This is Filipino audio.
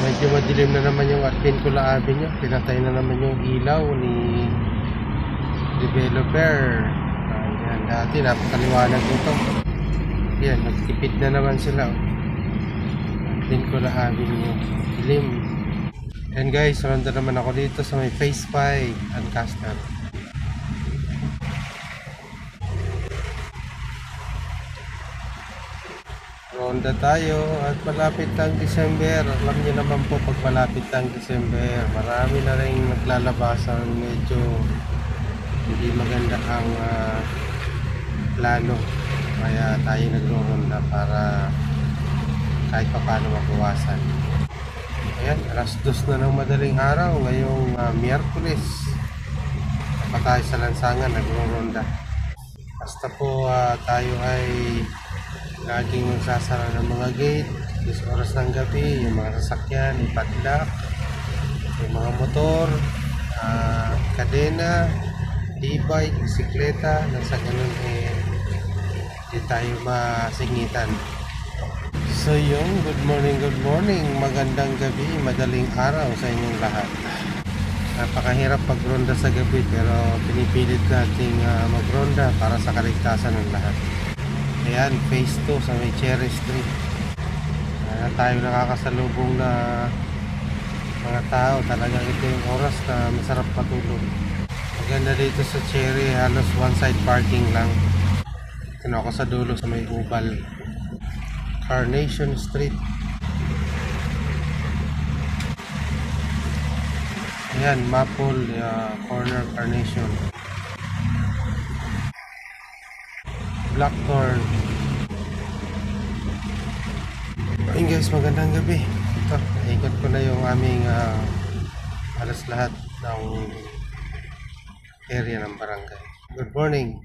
medyo madilim na naman yung Artincula Avenue. Pinatay na naman yung ilaw ni developer. Ayan, dati napakaliwanag nito. Ayan, nagtipid na naman sila. Artincula Avenue, dilim. And guys, surrender naman ako dito sa may Phase 5 Ancaster. Ronda tayo at malapit ang December. Alam niyo naman po, pag malapit ang December, marami na rin naglalabasan. Medyo hindi maganda ang plano. Kaya tayo nagro-ronda para kahit pa paano mabawasan. Ayan, alas 2 na ng madaling araw ngayong Miyerkules. Pa tayo sa lansangan, nagro-ronda. Basta po tayo ay laging magsasara ng mga gate, 10 oras ng gabi, yung mga sasakyan, ipadlock, yung mga motor, kadena, e-bike, bisikleta, nang sa ganun hindi tayo masingitan. So yun, good morning, magandang gabi, madaling araw sa inyong lahat. Napakahirap pagronda sa gabi pero pinipilit nating magronda para sa kaligtasan ng lahat. Ayan, phase 2 sa may Cherry Street. Tayo nakakasalubong na mga tao. Talagang ito yung oras na masarap matulog. Maganda dito sa Cherry, halos one side parking lang. Ito ako sa dulo sa may Ubal, Carnation Street. Ayan, Maple corner Carnation. Blackthorn. Ayun guys, magandang gabi. Ito, ikot ko na yung aming halos lahat ng area ng barangay. Good morning.